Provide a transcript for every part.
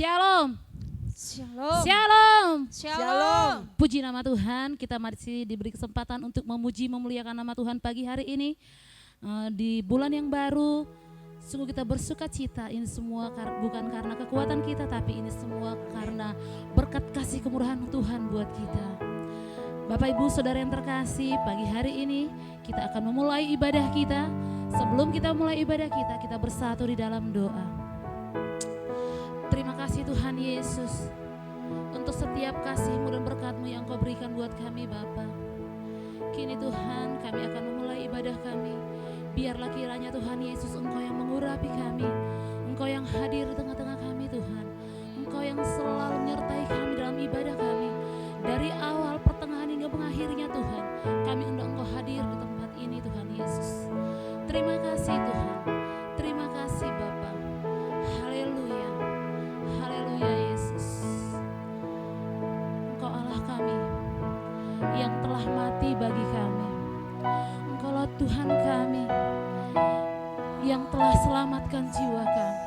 Shalom. Shalom. Shalom. Shalom. Puji nama Tuhan, kita masih diberi kesempatan untuk memuji memuliakan nama Tuhan pagi hari ini. Di bulan yang baru, sungguh kita bersuka cita. Ini semua bukan karena kekuatan kita, tapi ini semua karena berkat kasih kemurahan Tuhan buat kita. Bapak Ibu Saudara yang terkasih, pagi hari ini kita akan memulai ibadah kita. Sebelum kita mulai ibadah kita bersatu di dalam doa. Terima kasih Tuhan Yesus untuk setiap kasih-Mu dan berkat-Mu yang Kau berikan buat kami Bapa. Kini Tuhan kami akan memulai ibadah kami. Biarlah kiranya Tuhan Yesus Engkau yang mengurapi kami, Engkau yang hadir di tengah-tengah kami Tuhan, Engkau yang selalu menyertai kami dalam ibadah kami. Dari awal, pertengahan hingga pengakhirnya Tuhan, kami undang Engkau hadir di tempat ini Tuhan Yesus. Terima kasih Tuhan, terima kasih Bapa. Haleluya, haleluya Yesus. Engkau Allah kami yang telah mati bagi kami. Engkaulah Tuhan kami yang telah selamatkan jiwa kami.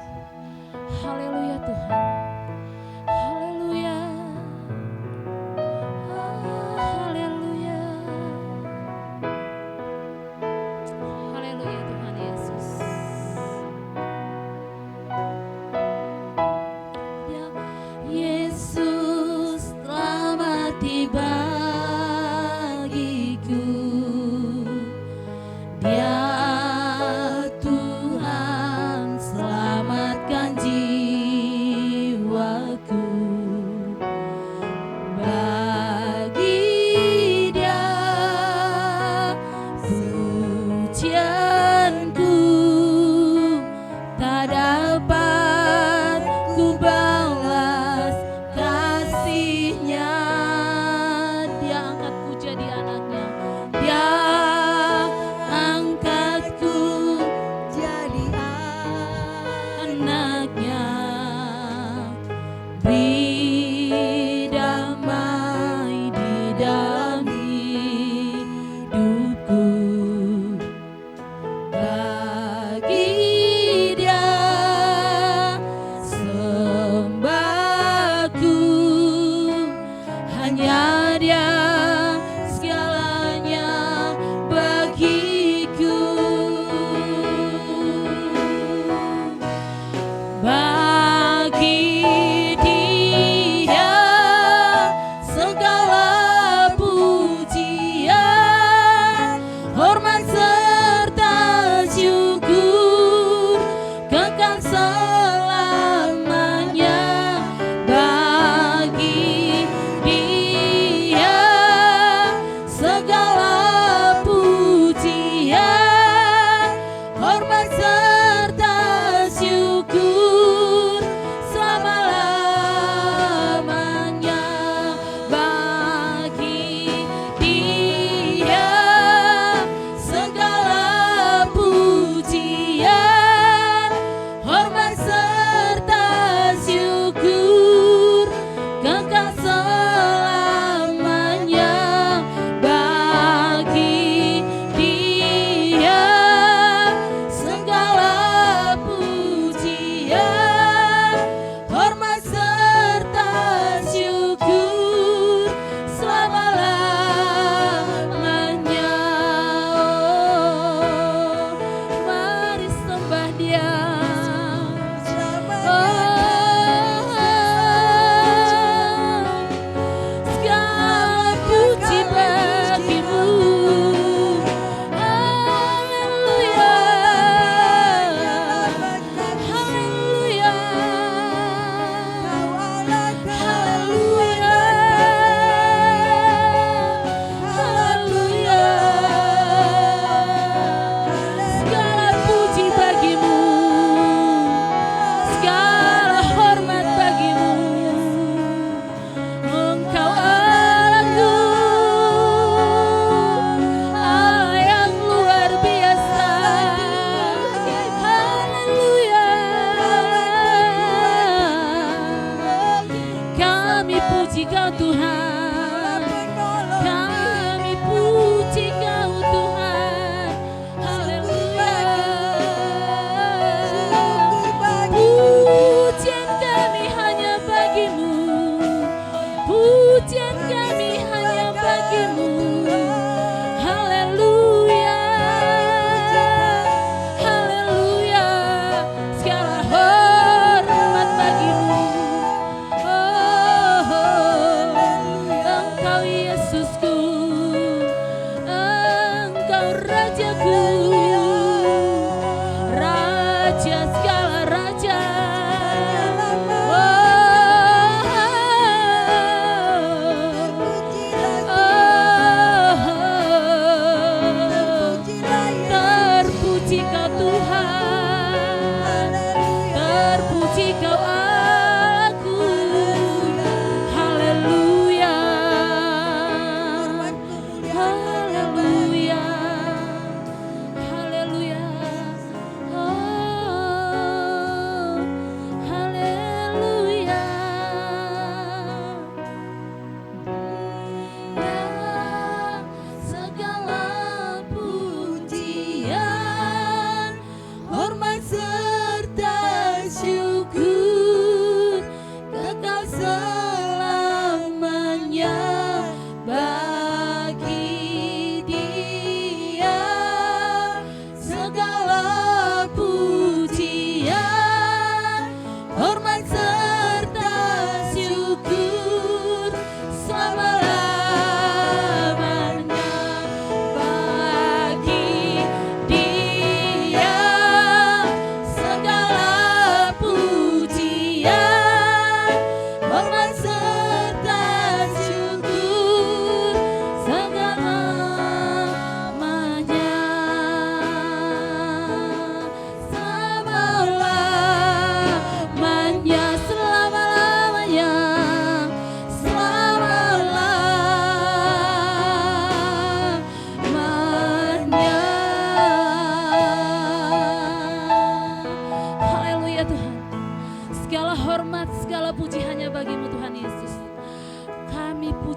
Haleluya Tuhan. Haleluya. Haleluya. Haleluya Tuhan Yesus. Ya Yesus telah mati bagiku. Dia Tuhan selamatkan jiwaku.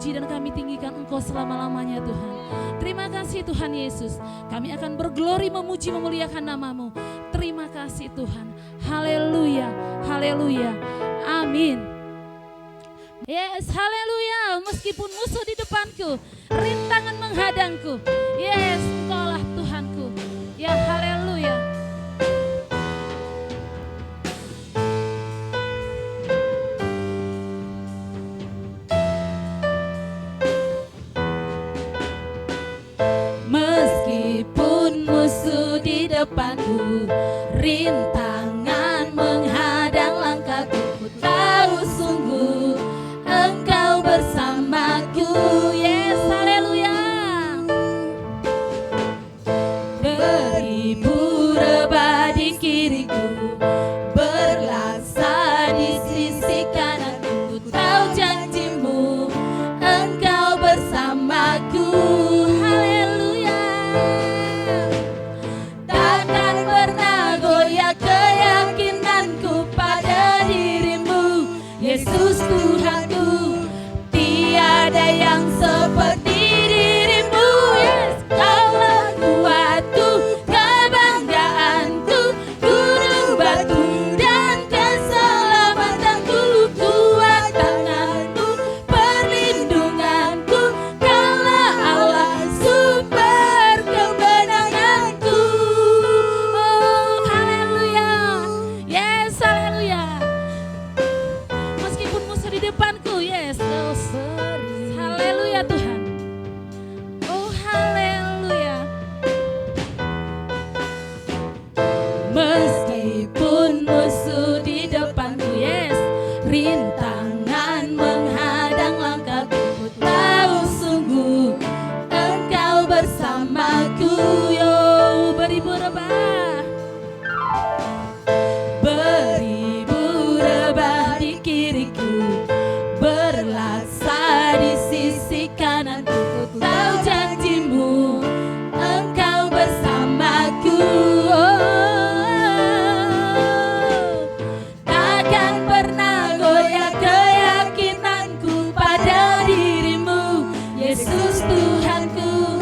puji dan kami tinggikan Engkau selama-lamanya Tuhan. Terima kasih Tuhan Yesus. Kami akan berglori memuji memuliakan nama-Mu. Terima kasih Tuhan. Haleluya, haleluya, amin. Yes, haleluya. Meskipun musuh di depanku, rintangan menghadangku, yes, Engkaulah Tuhanku. Ya, haleluya. Meskipun musuh di depanku, rintangan menghadang langkahku, ku tahu sungguh Engkau bersamaku. Yes, haleluya. Beribu rebah di kiriku, berlaksa di sisi kananku, ku tahu janji-Mu Engkau bersamaku. Haleluya. Takkan pernah goyah keyakinanku pada diri-Mu, Yesus Tuhanku. Tiada yang seperti diri-Mu, yes. Kaulah kuatku, kebanggaanku, gunung batu dan keselamatanku, kuat tangan-Mu, perlindunganku, Kaulah Allah, sumber kemenanganku. Oh, haleluya. Yes, haleluya. Meskipun musuh di depanku, yes, oh, haleluya Tuhan. Oh, haleluya. Meskipun musuh di depanku, yes, rintangan menghadang langkahku, ku tahu sungguh Engkau bersamaku. Yo, beribu rebah, beribu rebah di kiriku, berlaksa di sisi kananku, ku tahu janji-Mu Engkau bersamaku. Takkan pernah goyah keyakinanku pada diri-Mu, Yesus Tuhanku.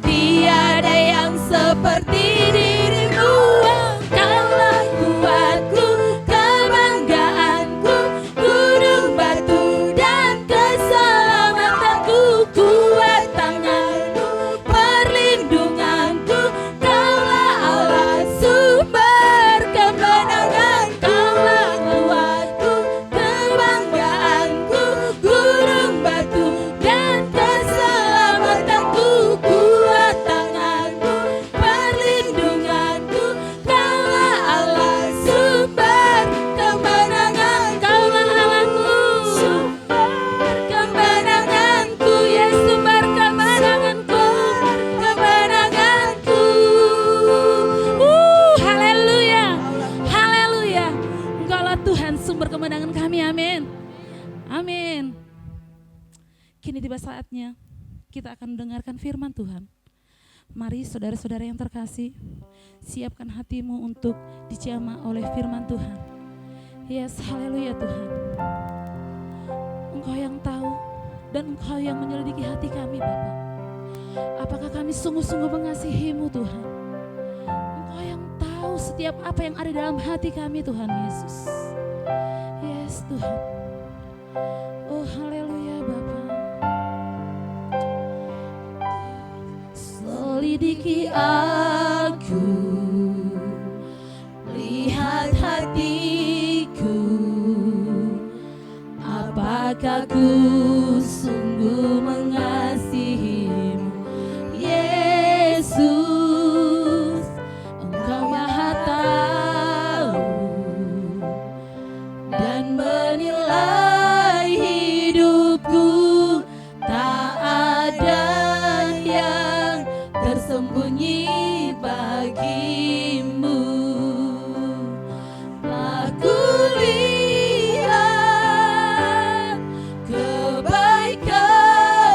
Tiada yang seperti diri-Mu, Engkaulah kuatku, kebanggaanku, gunung batu dan keselamatanku, kuat tangan-Mu, perlindunganku, Kaulah Allah, sumber kemenangan. Kaulah kuatku, kebanggaanku, gunung batu dan keselamatanku, kuat tangan-Mu, perlindunganku, Kaulah Allah, sumber kemenangan. Kaulah Allahku, sumber kemenanganku, yes, sumber kemenanganku, kemenanganku. Haleluya, haleluya. Engkaulah Tuhan, sumber kemenangan kami, amin. Amin. Kini tiba saatnya kita akan mendengarkan firman Tuhan. Mari saudara-saudara yang terkasih, siapkan hatimu untuk dijamah oleh firman Tuhan. Yes, haleluya Tuhan. Engkau yang tahu dan Engkau yang menyelidiki hati kami Bapa. Apakah kami sungguh-sungguh mengasihi-Mu Tuhan? Engkau yang tahu setiap apa yang ada dalam hati kami Tuhan Yesus. Yes Tuhan. Oh haleluya Bapa. Selidiki aku, lihat hatiku, apakah ku sungguh mengasihi-Mu, Yesus. Engkau Maha tahu dan menilai hidupku, tak ada yang tersembunyi bagi-Mu. Aku lihat kebaikan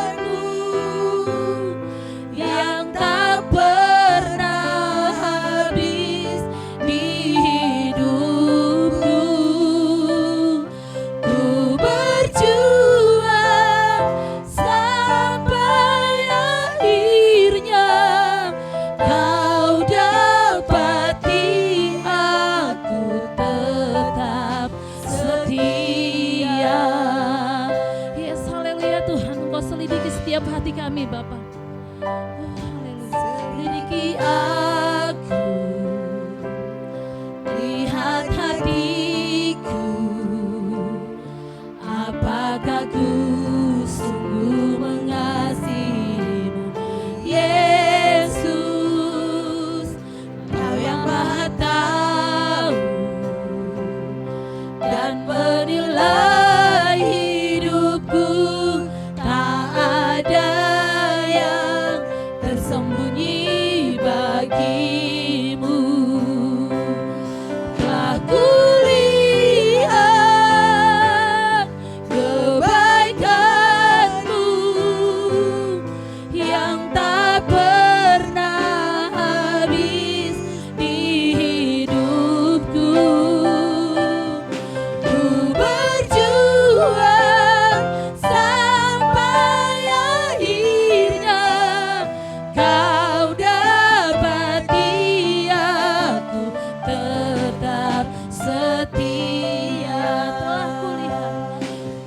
Bapa. Haleluya. Selidiki aku, lihat hatiku, apakah ku sungguh mengasihimu, Yesus. Kau yang Maha tahu dan menilai hidupku, tak ada yang tersembunyi bagimu. Telah kulihat kebaikanmu yang tak pernah habis di hidupku. Ku berjuang sampai akhirnya kau dapati aku tetap setia.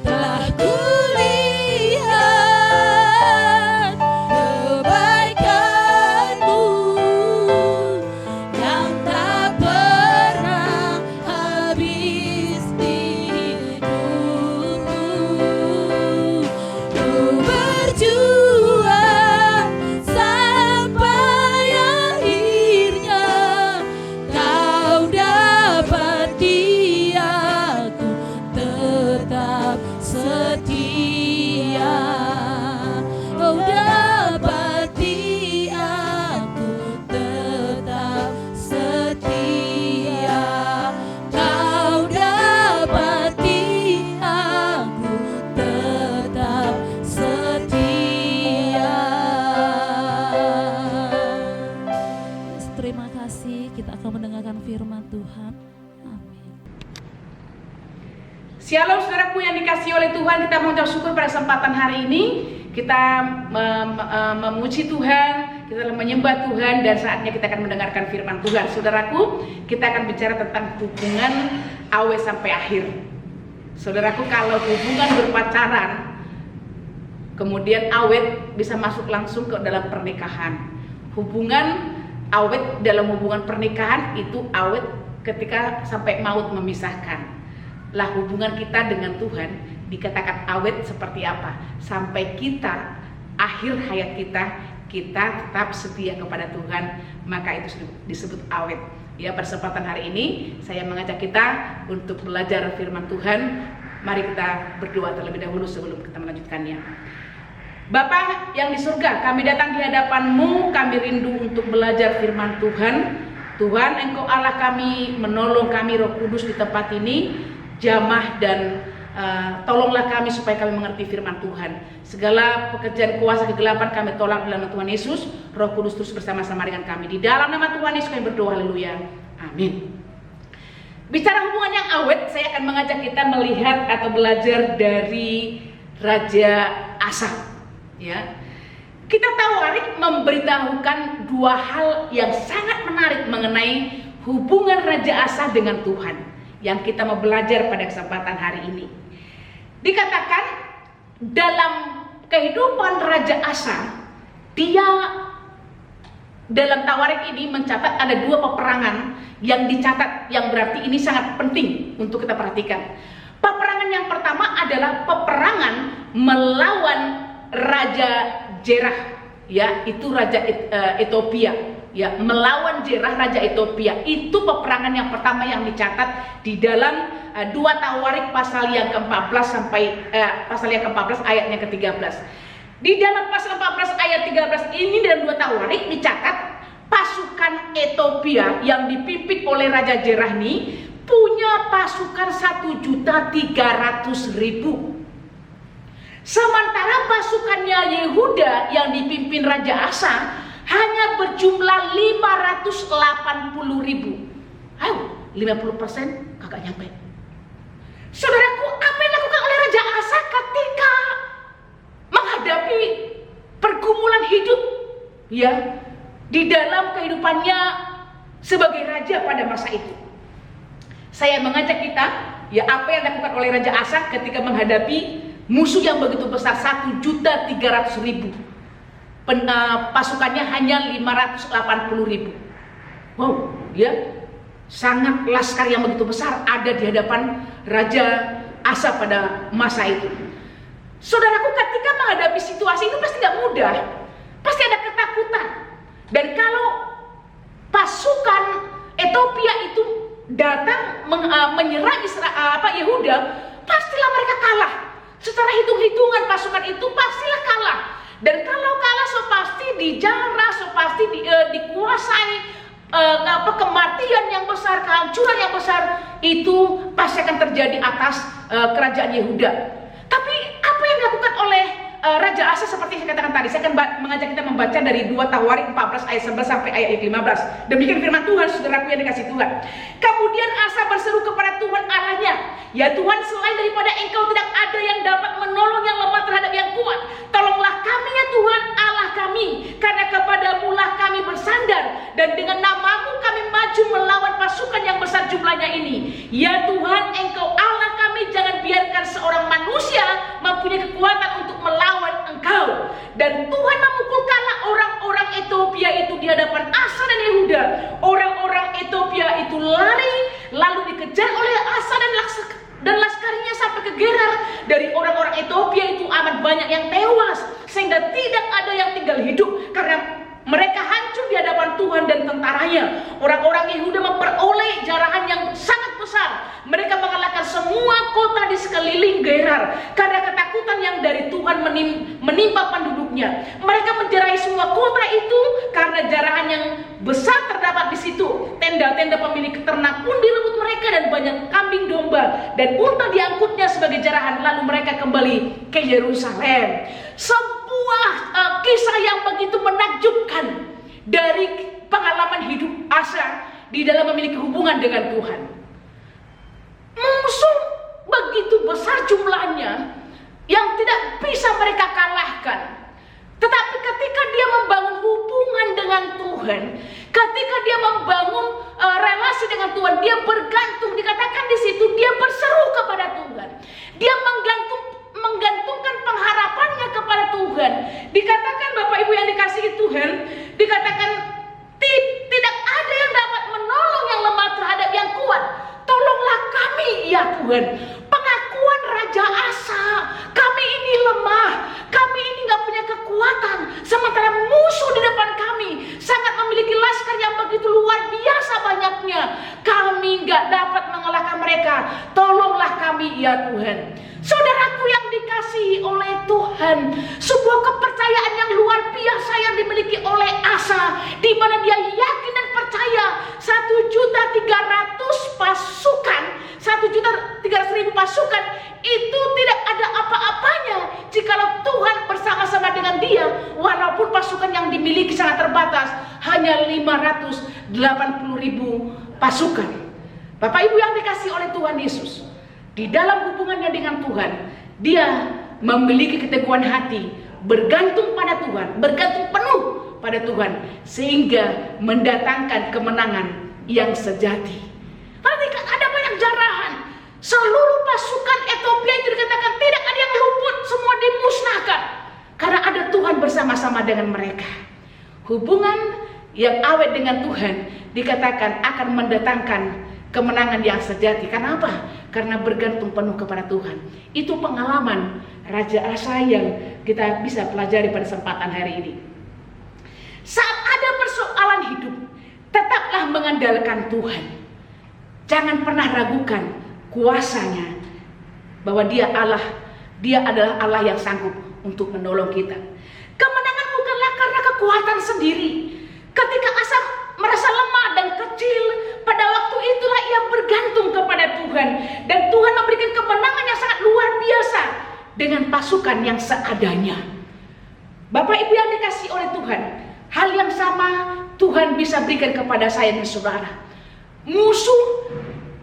Telah kulihat kebaikanmu yang tak pernah habis di hidupku. Ku berjuang sampai akhirnya kau dapati aku tetap setia. Oh, dapati aku tetap setia. Kau dapati aku tetap setia. Terima kasih, kita akan mendengarkan firman Tuhan. Amin. Shalom saudaraku yang dikasihi oleh Tuhan, kita mengucap syukur pada kesempatan hari ini. Kita memuji Tuhan, kita menyembah Tuhan, dan saatnya kita akan mendengarkan firman Tuhan. Saudaraku, kita akan bicara tentang hubungan awet sampai akhir. Saudaraku, kalau hubungan berpacaran kemudian awet, bisa masuk langsung ke dalam pernikahan. Hubungan awet dalam hubungan pernikahan itu awet ketika sampai maut memisahkan. Lah, hubungan kita dengan Tuhan dikatakan awet seperti apa? Sampai kita akhir hayat kita tetap setia kepada Tuhan, maka itu disebut awet. Ya, kesempatan hari ini saya mengajak kita untuk belajar firman Tuhan. Mari kita berdoa terlebih dahulu sebelum kita melanjutkannya. Bapa yang di surga, kami datang di hadapan-Mu, kami rindu untuk belajar firman Tuhan. Tuhan, Engkau Allah kami, menolong kami Roh Kudus di tempat ini, jamah dan tolonglah kami supaya kami mengerti firman Tuhan. Segala pekerjaan kuasa kegelapan kami tolak dalam nama Tuhan Yesus. Roh Kudus terus bersama-sama dengan kami. Di dalam nama Tuhan Yesus kami berdoa, haleluya, amin. Bicara hubungan yang awet, saya akan mengajak kita melihat atau belajar dari Raja Asa. Ya, kita tahu Arik memberitahukan dua hal yang sangat menarik mengenai hubungan Raja Asa dengan Tuhan yang kita mau belajar pada kesempatan hari ini. Dikatakan dalam kehidupan Raja Asa, dia dalam Tawarik ini mencatat ada dua peperangan yang dicatat, yang berarti ini sangat penting untuk kita perhatikan. Peperangan yang pertama adalah peperangan melawan Raja Jerah, ya, itu Raja Ethiopia, ya, melawan Jerah Raja Ethiopia. Itu peperangan yang pertama yang dicatat di dalam 2 Tawarik pasal yang ke-14 sampai pasal yang ke-14 ayatnya ke-13. Di dalam pasal 14 ayat 13 ini dalam 2 Tawarik dicatat pasukan Ethiopia yang dipimpin oleh Raja Jerah ini punya pasukan 1.300.000. Sementara pasukannya Yehuda yang dipimpin Raja Asa hanya berjumlah 580.000. Ayo, 50% kagak nyampe. Saudaraku, apa yang dilakukan oleh Raja Asa ketika menghadapi pergumulan hidup, ya, di dalam kehidupannya sebagai raja pada masa itu? Saya mengajak kita, ya, apa yang dilakukan oleh Raja Asa ketika menghadapi musuh yang begitu besar, 1.300.000. pasukannya hanya 580.000. Wow, ya, sangat laskar yang begitu besar ada di hadapan Raja Asa pada masa itu. Saudaraku, ketika menghadapi situasi itu pasti tidak mudah, pasti ada ketakutan. Dan kalau pasukan Ethiopia itu datang menyerang Yehuda, pastilah mereka kalah. Secara hitung-hitungan pasukan itu pastilah kalah. Dan kalau kalah, so pasti dijarah, so pasti dikuasai, kematian yang besar, kehancuran yang besar itu pasti akan terjadi atas kerajaan Yehuda. Tapi apa yang dilakukan oleh Raja Asa seperti saya katakan tadi, saya akan mengajak kita membaca dari 2 Tawarik 14 ayat 11 sampai ayat 15. Demikian firman Tuhan, saudaraku yang dikasih Tuhan. Kemudian Asa berseru kepada Tuhan Allahnya, ya Tuhan, selain daripada Engkau tidak ada yang dapat menolong yang lemah terhadap yang kuat. Tolonglah kami ya Tuhan Allah kami, karena kepadamu-lah kami bersandar, dan dengan namamu kami maju melawan pasukan yang besar jumlahnya ini. Ya Tuhan, Engkau Allah kami, jangan biarkan seorang manusia mempunyai kekuatan untuk melawan Engkau. Dan Tuhan memukulkanlah orang-orang Ethiopia itu di hadapan Asa dan Yehuda. Orang-orang Ethiopia itu lari, lalu dikejar oleh Asa dan laskarnya sampai ke Gerar. Dari orang-orang Ethiopia itu amat banyak yang tewas, sehingga tidak ada yang tinggal hidup karena mereka hancur di hadapan Tuhan dan tentaranya. Orang-orang Yehuda memperoleh jarahan yang sangat besar. Mereka mengalahkan semua kota di sekeliling Gerar karena ketakutan yang dari Tuhan menimpa penduduknya. Mereka menjarahi semua kota itu karena jarahan yang besar terdapat di situ. Tenda-tenda pemilik ternak pun direbut mereka, dan banyak kambing domba dan unta diangkutnya sebagai jarahan. Lalu mereka kembali ke Yerusalem. Sebuah kisah yang begitu menakjubkan dari pengalaman hidup Asa di dalam memiliki hubungan dengan Tuhan. Musuh begitu besar jumlahnya yang tidak bisa mereka kalahkan. Tetapi ketika dia membangun hubungan dengan Tuhan, ketika dia membangun relasi dengan Tuhan, dia bergantung, dikatakan di situ dia berseru kepada Tuhan. Dia menggantungkan pengharapannya kepada Tuhan. Dikatakan Bapak Ibu yang dikasihi Tuhan, dikatakan tidak ada yang dapat menolong yang lemah terhadap yang kuat. Tolonglah kami ya Tuhan. Pengakuan Raja Asa, kami ini lemah, kami ini gak punya kekuatan, sementara musuh di depan kami sangat memiliki laskar yang begitu luar biasa banyaknya. Kami gak dapat mengalahkan mereka. Tolonglah kami ya Tuhan. Saudaraku yang dikasihi oleh Tuhan, sebuah kepercayaan yang luar biasa yang dimiliki oleh Asa, di mana dia yakin dan percaya 1.300.000 pasukan, 1.300.000 pasukan itu tidak ada apa-apanya jikalau Tuhan bersama-sama dengan dia. Walaupun pasukan yang dimiliki sangat terbatas, hanya 580.000 pasukan. Bapak Ibu yang dikasihi oleh Tuhan Yesus, di dalam hubungannya dengan Tuhan, dia memiliki keteguhan hati, bergantung pada Tuhan, bergantung penuh pada Tuhan, sehingga mendatangkan kemenangan yang sejati. Perhatikan, ada banyak jarahan. Seluruh pasukan Ethiopia itu dikatakan tidak ada yang luput, semua dimusnahkan karena ada Tuhan bersama-sama dengan mereka. Hubungan yang awet dengan Tuhan dikatakan akan mendatangkan kemenangan yang sejati. Karena apa? Karena bergantung penuh kepada Tuhan. Itu pengalaman Raja Asa yang kita bisa pelajari pada kesempatan hari ini. Saat ada persoalan hidup, tetaplah mengandalkan Tuhan. Jangan pernah ragukan kuasanya, bahwa dia Allah, dia adalah Allah yang sanggup untuk menolong kita. Kemenangan bukanlah karena kekuatan sendiri. Ketika Asa merasa lemah dan kecil, pada waktu itulah ia bergantung kepada Tuhan, dan Tuhan memberikan kemenangan yang sangat luar biasa dengan pasukan yang seadanya. Bapak Ibu yang dikasihi oleh Tuhan, hal yang sama Tuhan bisa berikan kepada saya dan saudara. Musuh,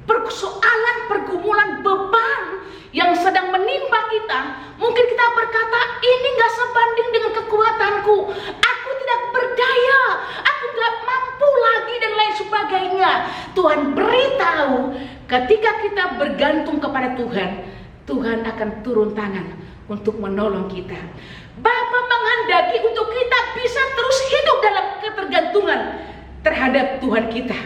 persoalan, pergumulan, beban yang sedang menimpa kita, mungkin kita berkata, ini gak sebanding dengan kekuatanku, aku tidak berdaya, aku gak mampu lagi dan lain sebagainya. Tuhan beritahu, ketika kita bergantung kepada Tuhan, Tuhan akan turun tangan untuk menolong kita. Bapa menghendaki untuk kita bisa terus hidup dalam ketergantungan terhadap Tuhan kita.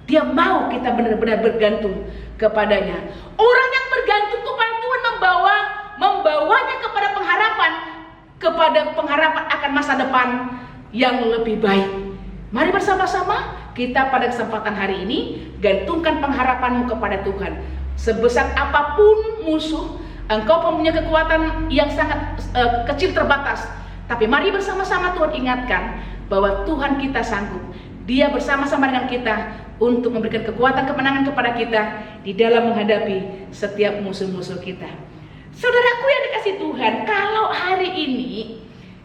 Dia mau kita benar-benar bergantung kepadanya. Orang yang bergantung kepada Tuhan membawanya kepada pengharapan akan masa depan yang lebih baik. Mari bersama-sama kita pada kesempatan hari ini gantungkan pengharapanmu kepada Tuhan. Sebesar apapun musuh, engkau punya kekuatan yang sangat kecil terbatas. Tapi mari bersama-sama Tuhan ingatkan bahwa Tuhan kita sanggup. Dia bersama-sama dengan kita untuk memberikan kekuatan kemenangan kepada kita di dalam menghadapi setiap musuh-musuh kita. Saudaraku yang dikasihi Tuhan, kalau hari ini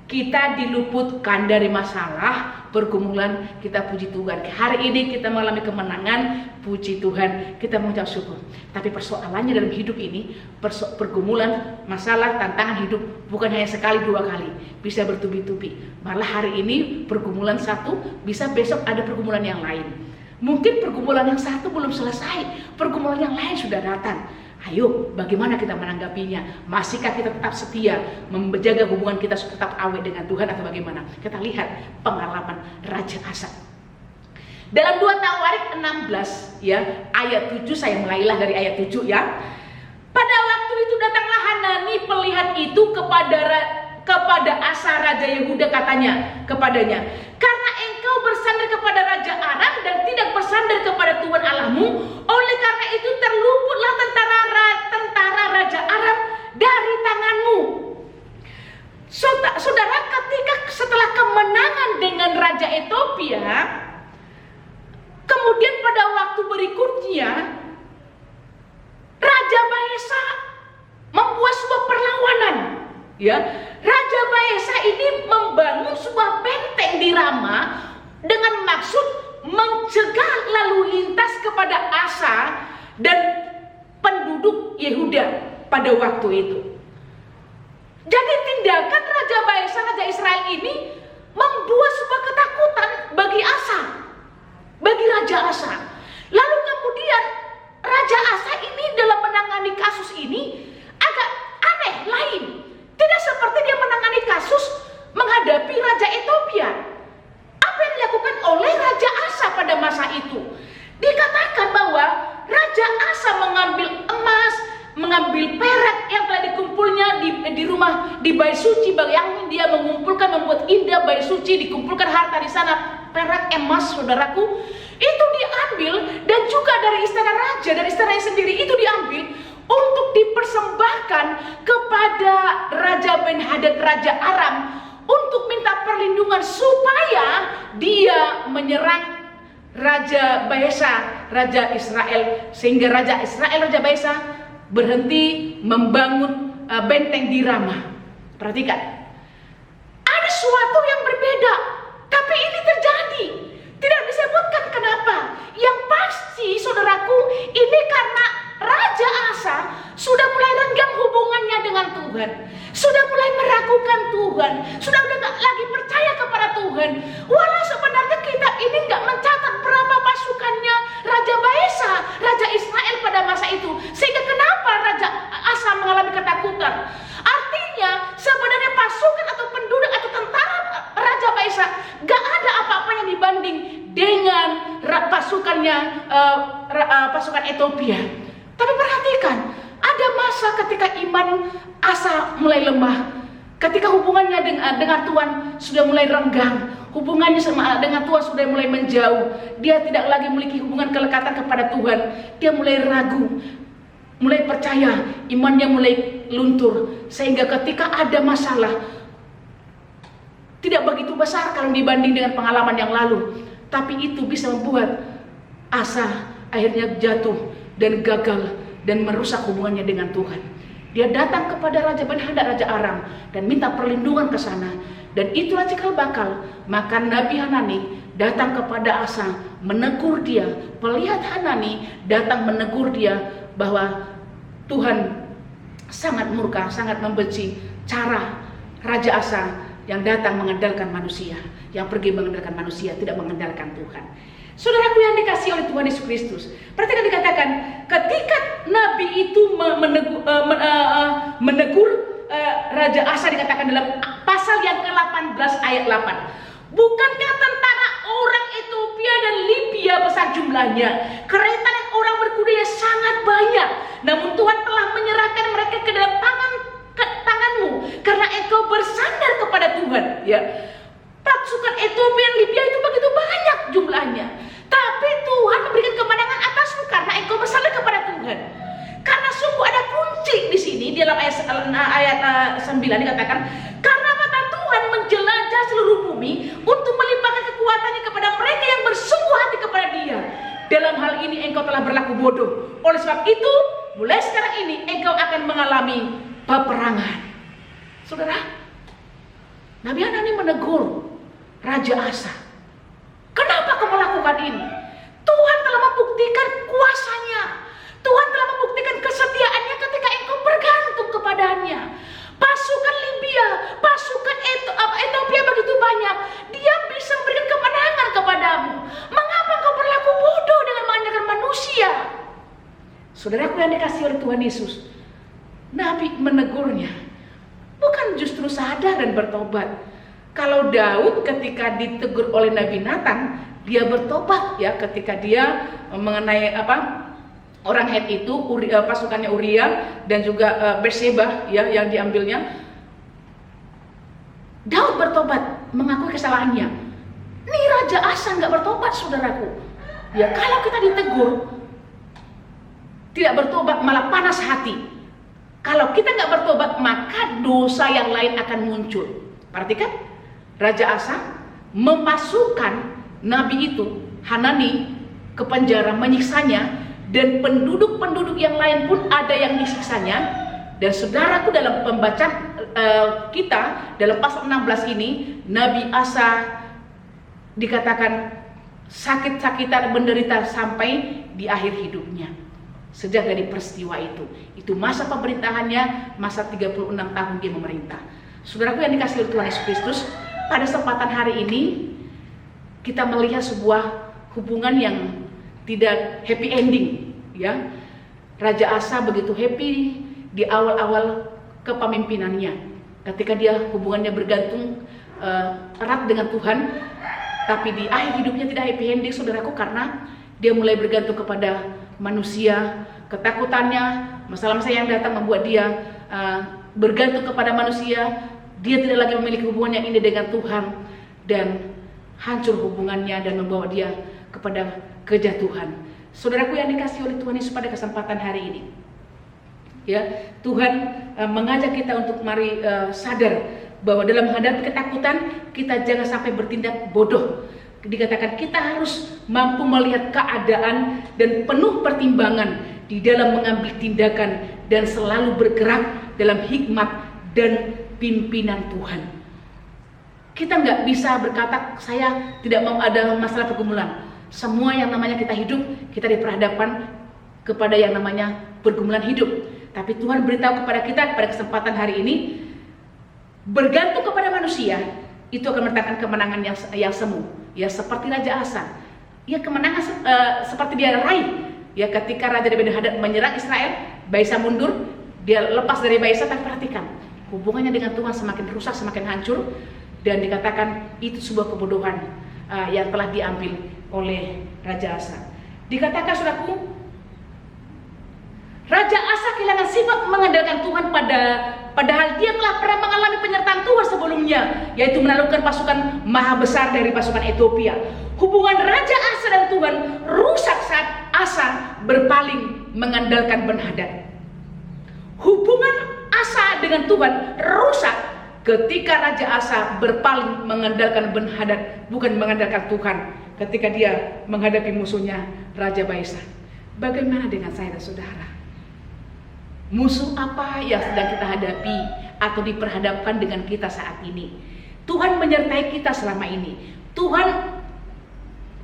kita diluputkan dari masalah, pergumulan, kita puji Tuhan. Hari ini kita mengalami kemenangan, puji Tuhan, kita mengucap syukur. Tapi persoalannya dalam hidup ini, pergumulan, masalah, tantangan hidup bukan hanya sekali dua kali, bisa bertubi-tubi. Malah hari ini pergumulan satu, bisa besok ada pergumulan yang lain. Mungkin pergumulan yang satu belum selesai, pergumulan yang lain sudah datang. Ayo, bagaimana kita menanggapinya? Masihkah kita tetap setia menjaga hubungan kita tetap awet dengan Tuhan atau bagaimana? Kita lihat pengalaman Raja Asa. Dalam 2 Tawarik 16 ya, ayat 7, saya mulailah dari ayat 7 ya. Pada waktu itu datanglah Hanani pelihat itu kepada Asa Raja Yehuda, katanya kepadanya, karena engkau bersandar kepada Raja Aram dan tidak bersandar kepada Tuhan Allahmu, oleh karena itu terluputlah tentara Raja Aram dari tanganmu. Saudara, ketika setelah kemenangan dengan Raja Ethiopia, kemudian pada waktu berikutnya Raja Baesa membuat sebuah perlawanan. Ya, Raja Baesa ini membangun sebuah benteng di Rama dengan maksud mencegah lalu lintas kepada Asa dan penduduk Yehuda pada waktu itu. Jadi tindakan Raja Baesa, Raja Israel ini membuat sebuah ketakutan bagi Asa, bagi Raja Asa. Lalu kemudian Raja Asa ini dalam menangani kasus ini agak aneh, lain. Tidak seperti dia menangani kasus menghadapi Raja Ethiopia. Apa yang dilakukan oleh Raja Asa pada masa itu? Dikatakan bahwa Raja Asa mengambil emas, mengambil perak yang telah dikumpulnya di rumah di Bait Suci, yang dia mengumpulkan, membuat indah Bait Suci, dikumpulkan harta di sana, perak, emas, saudaraku, itu diambil, dan juga dari istana raja, dari istananya sendiri itu diambil untuk dipersembahkan kepada Raja Ben-Hadad, Raja Aram, untuk minta perlindungan supaya dia menyerang Raja Baesa, Raja Israel, sehingga Raja Israel, Raja Baesa berhenti membangun benteng di Rama. Perhatikan, ada sesuatu yang berbeda, tapi ini terjadi. Tidak disebutkan kenapa. Yang pasti, saudaraku, ini karena Raja Asa sudah mulai renggang hubungannya dengan Tuhan, sudah mulai meragukan Tuhan, sudah tidak lagi percaya kepada Tuhan. Walau sebenarnya kita ini nggak mencatat berapa pasukannya Raja Baesa, Raja Israel pada masa itu, sehingga kenapa Raja Asa mengalami ketakutan. Artinya sebenarnya pasukan atau penduduk atau tentara Raja Baesa nggak ada apa-apanya dibanding dengan pasukannya pasukan Ethiopia. Tapi perhatikan, ada masa ketika iman Asa mulai lemah, ketika hubungannya dengan Tuhan sudah mulai renggang, hubungannya dengan Tuhan sudah mulai menjauh. Dia tidak lagi memiliki hubungan kelekatan kepada Tuhan. Dia mulai ragu, mulai percaya, imannya mulai luntur, sehingga ketika ada masalah tidak begitu besar kalau dibanding dengan pengalaman yang lalu, tapi itu bisa membuat Asa akhirnya jatuh dan gagal dan merusak hubungannya dengan Tuhan. Dia datang kepada Raja Ben-Hadad, Raja Aram, dan minta perlindungan ke sana. Dan itulah cikal bakal. Maka Nabi Hanani datang kepada Asa, menegur dia. Pelihat Hanani datang menegur dia bahwa Tuhan sangat murka, sangat membenci cara Raja Asa yang datang mengandalkan manusia, yang pergi mengandalkan manusia, tidak mengandalkan Tuhan. Saudaraku yang dikasihi oleh Tuhan Yesus Kristus, perhatikan dikatakan ketika Nabi itu menegur Raja Asa, dikatakan dalam pasal yang ke-18 ayat 8. Bukankah tentara orang Ethiopia dan Libya besar jumlahnya, kereta dan orang berkudanya sangat banyak, namun Tuhan telah menyerahkan mereka ke dalam tanganmu karena engkau bersandar kepada Tuhan. Ya, pasukan Ethiopia dan Libya itu begitu banyak jumlahnya, tapi Tuhan memberikan kemenangan atasmu karena engkau bersandar kepada Tuhan. Karena sungguh ada kunci di sini di dalam ayat 9 dikatakan, karena mata Tuhan menjelajah seluruh bumi untuk melimpahkan kekuatannya kepada mereka yang bersungguh hati kepada Dia. Dalam hal ini engkau telah berlaku bodoh. Oleh sebab itu, mulai sekarang ini engkau akan mengalami peperangan. Saudara, Nabi Hanani menegur Raja Asa. Kenapa kau melakukan ini? Tuhan telah membuktikan kuasanya. Tuhan telah membuktikan kesetiaannya ketika engkau bergantung kepadanya. Pasukan Libya, pasukan Ethiopia begitu banyak, dia bisa memberikan kemenangan kepadamu. Mengapa engkau berlaku bodoh dengan mengandalkan manusia? Saudaraku yang dikasihi oleh Tuhan Yesus, Nabi menegurnya bukan justru sadar dan bertobat. Kalau Daud ketika ditegur oleh Nabi Nathan, dia bertobat ya ketika dia mengenai orang Het itu, pasukannya Uria dan juga Berseba ya yang diambilnya. Daud bertobat, mengakui kesalahannya. Nih Raja Asa nggak bertobat, saudaraku. Ya kalau kita ditegur, tidak bertobat malah panas hati. Kalau kita nggak bertobat, maka dosa yang lain akan muncul. Perhatikan, Raja Asa memasukkan Nabi itu, Hanani, ke penjara, menyiksanya. Dan penduduk-penduduk yang lain pun ada yang disiksanya. Dan saudaraku, dalam pembacaan kita dalam pasal 16 ini, Nabi Asa dikatakan sakit-sakitan, menderita sampai di akhir hidupnya. Sejak dari peristiwa itu masa pemerintahannya, masa 36 tahun dia memerintah. Saudaraku yang dikasihi oleh Tuhan Yesus Kristus, pada kesempatan hari ini kita melihat sebuah hubungan yang tidak happy ending ya. Raja Asa begitu happy di awal-awal kepemimpinannya ketika dia hubungannya bergantung erat dengan Tuhan, tapi di akhir hidupnya tidak happy ending, saudaraku, karena dia mulai bergantung kepada manusia. Ketakutannya, masalah-masalah yang datang membuat dia bergantung kepada manusia. Dia tidak lagi memiliki hubungan yang indah dengan Tuhan, dan hancur hubungannya dan membawa dia kepada kejatuhan. Saudaraku yang dikasihi oleh Tuhan Yesus, pada kesempatan hari ini ya, Tuhan mengajak kita untuk mari sadar bahwa dalam menghadapi ketakutan kita jangan sampai bertindak bodoh. Dikatakan kita harus mampu melihat keadaan dan penuh pertimbangan di dalam mengambil tindakan dan selalu bergerak dalam hikmat dan pimpinan Tuhan. Kita nggak bisa berkata saya tidak mau ada masalah pergumulan. Semua yang namanya kita hidup, kita diperhadapkan kepada yang namanya pergumulan hidup. Tapi Tuhan beritahu kepada kita pada kesempatan hari ini, bergantung kepada manusia itu akan mendatangkan kemenangan yang semu. Ya seperti Raja Asa, ya kemenangan seperti dia raih. Ya ketika Raja Ben-Hadad menyerang Israel, Baisa mundur, dia lepas dari Baisa. Tapi perhatikan, hubungannya dengan Tuhan semakin rusak, semakin hancur, dan dikatakan itu sebuah kebodohan yang telah diambil oleh Raja Asa. Dikatakan, saudaraku, Raja Asa kehilangan sifat mengandalkan Tuhan padahal dia telah pernah mengalami penyertaan Tuhan sebelumnya, yaitu menaklukkan pasukan maha besar dari pasukan Ethiopia. Hubungan Raja Asa dan Tuhan rusak saat Asa berpaling mengandalkan Ben-Hadad. Hubungan Asa dengan Tuhan rusak ketika Raja Asa berpaling mengandalkan Ben-Hadad, bukan mengandalkan Tuhan, ketika dia menghadapi musuhnya Raja Baisa. Bagaimana dengan saya dan saudara? Musuh apa yang sedang kita hadapi atau diperhadapkan dengan kita saat ini? Tuhan menyertai kita selama ini. Tuhan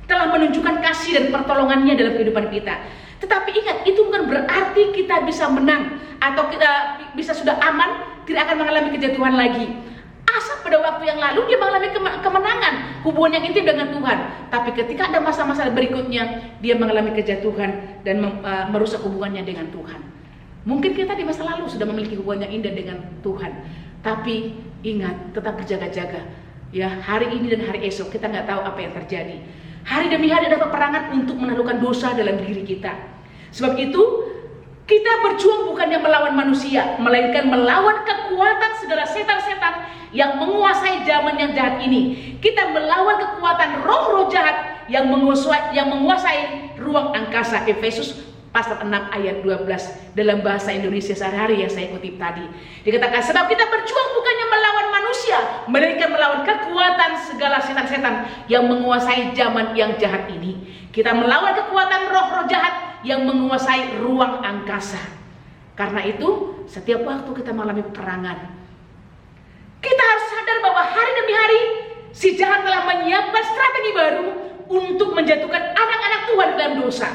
telah menunjukkan kasih dan pertolongannya dalam kehidupan kita. Tetapi ingat, itu bukan berarti kita bisa menang atau kita bisa sudah aman, tidak akan mengalami kejatuhan lagi. Asa pada waktu yang lalu dia mengalami kemenangan, hubungan yang intim dengan Tuhan. Tapi ketika ada masa-masa berikutnya, dia mengalami kejatuhan dan merusak hubungannya dengan Tuhan. Mungkin kita di masa lalu sudah memiliki hubungan yang indah dengan Tuhan. Tapi ingat, tetap berjaga-jaga. Ya, hari ini dan hari esok kita nggak tahu apa yang terjadi. Hari demi hari ada peperangan untuk menaklukkan dosa dalam diri kita. Sebab itu kita berjuang bukannya melawan manusia, melainkan melawan kekuatan segala setan-setan yang menguasai zaman yang jahat ini. Kita melawan kekuatan roh-roh jahat yang menguasai ruang angkasa. Efesus pasal 6 ayat 12 dalam bahasa Indonesia sehari-hari yang saya kutip tadi. Dikatakan, sebab kita berjuang bukannya melawan manusia, melainkan melawan kekuatan segala setan-setan yang menguasai zaman yang jahat ini. Kita melawan kekuatan roh-roh jahat yang menguasai ruang angkasa. Karena itu, setiap waktu kita mengalami peperangan, kita harus sadar bahwa hari demi hari si jahat telah menyiapkan strategi baru untuk menjatuhkan anak-anak Tuhan dalam dosa.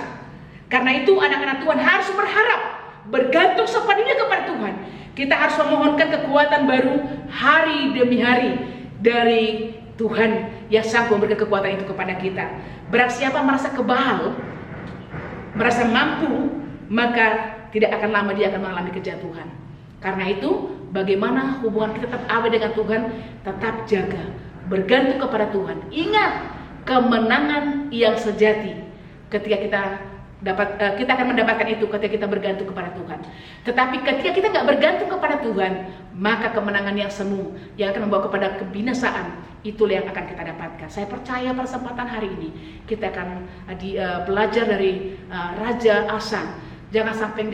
Karena itu anak-anak Tuhan harus berharap, bergantung sepenuhnya kepada Tuhan. Kita harus memohonkan kekuatan baru hari demi hari dari Tuhan yang sanggup memberikan kekuatan itu kepada kita. Barang siapa merasa kebal, merasa mampu, maka tidak akan lama dia akan mengalami kejatuhan. Karena itu, bagaimana hubungan kita tetap awet dengan Tuhan, tetap jaga, bergantung kepada Tuhan. Ingat, kemenangan yang sejati ketika kita akan mendapatkan itu ketika kita bergantung kepada Tuhan. Tetapi ketika kita nggak bergantung kepada Tuhan, maka kemenangan yang semu yang akan membawa kepada kebinasaan, itulah yang akan kita dapatkan. Saya percaya pada kesempatan hari ini kita akan belajar dari Raja Asa. Jangan sampai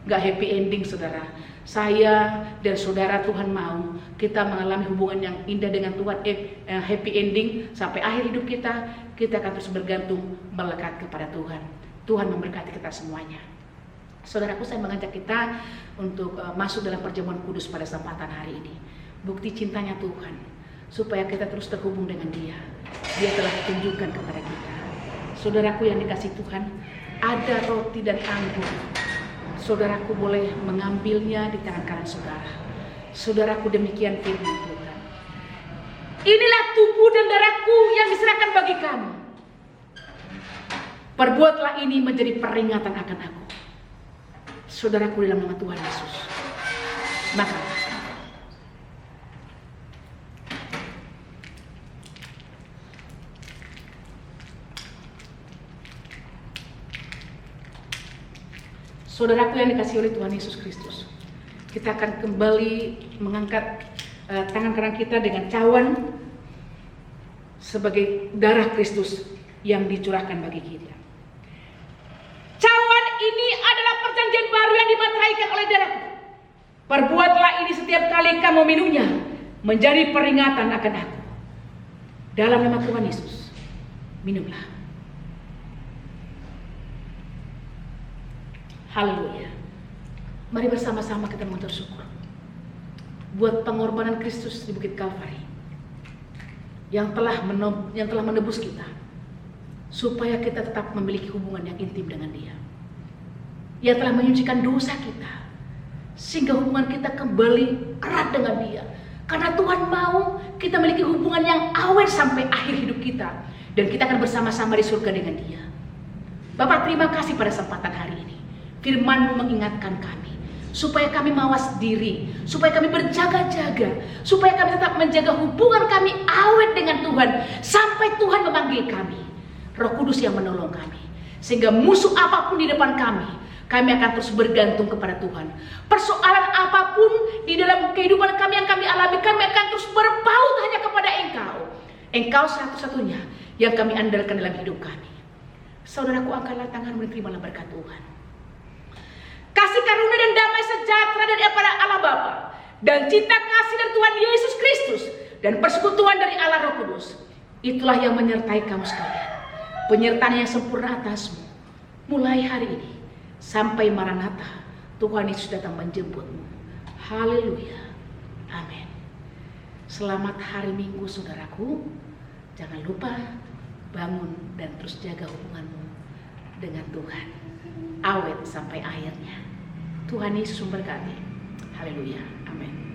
nggak happy ending, saudara. Saya dan saudara Tuhan mau kita mengalami hubungan yang indah dengan Tuhan, happy ending sampai akhir hidup kita. Kita akan terus bergantung melekat kepada Tuhan. Tuhan memberkati kita semuanya. Saudaraku, saya mengajak kita untuk masuk dalam perjamuan kudus pada kesempatan hari ini. Bukti cintanya Tuhan, supaya kita terus terhubung dengan Dia. Dia telah tunjukkan kepada kita. Saudaraku yang dikasih Tuhan, ada roti dan anggur. Saudaraku boleh mengambilnya di tangan kanan saudara. Saudaraku, demikian firman Tuhan. Inilah tubuh dan darahku yang diserahkan bagi kamu. Perbuatlah ini menjadi peringatan akan aku. Saudaraku, dalam nama Tuhan Yesus, maka saudaraku yang dikasihi oleh Tuhan Yesus Kristus, kita akan kembali mengangkat tangan kanan kita dengan cawan sebagai darah Kristus yang dicurahkan bagi kita. Cawan ini adalah perjanjian baru yang dimateraikan oleh darahku. Perbuatlah ini setiap kali kamu minumnya, menjadi peringatan akan aku. Dalam nama Tuhan Yesus, minumlah. Haleluya. Mari bersama-sama kita mengucap syukur buat pengorbanan Kristus di Bukit Kalvari yang telah menebus kita, supaya kita tetap memiliki hubungan yang intim dengan Dia. Ia telah menyucikan dosa kita, sehingga hubungan kita kembali erat dengan Dia. Karena Tuhan mau kita memiliki hubungan yang awet sampai akhir hidup kita, dan kita akan bersama-sama di surga dengan Dia. Bapak, terima kasih pada kesempatan hari ini. Firman-Mu mengingatkan kami, supaya kami mawas diri, supaya kami berjaga-jaga, supaya kami tetap menjaga hubungan kami awet dengan Tuhan, sampai Tuhan memanggil kami. Roh Kudus yang menolong kami, sehingga musuh apapun di depan kami akan terus bergantung kepada Tuhan. Persoalan apapun di dalam kehidupan kami yang kami alami, kami akan terus berpaut hanya kepada Engkau. Engkau satu-satunya yang kami andalkan dalam hidup kami. Saudaraku, angkatlah tanganmu dan terimalah berkat Tuhan. Kasih karunia dan damai sejahtera daripada Allah Bapa, dan cinta kasih dari Tuhan Yesus Kristus, dan persekutuan dari Allah Roh Kudus, itulah yang menyertai kamu sekalian. Penyertaan yang sempurna atasmu, mulai hari ini sampai Maranatha, Tuhan Yesus datang menjemputmu. Haleluya, amin. Selamat hari Minggu, saudaraku. Jangan lupa bangun dan terus jaga hubunganmu dengan Tuhan, awet sampai akhirnya. Tuhan Yesus memberkati. Haleluya, amin.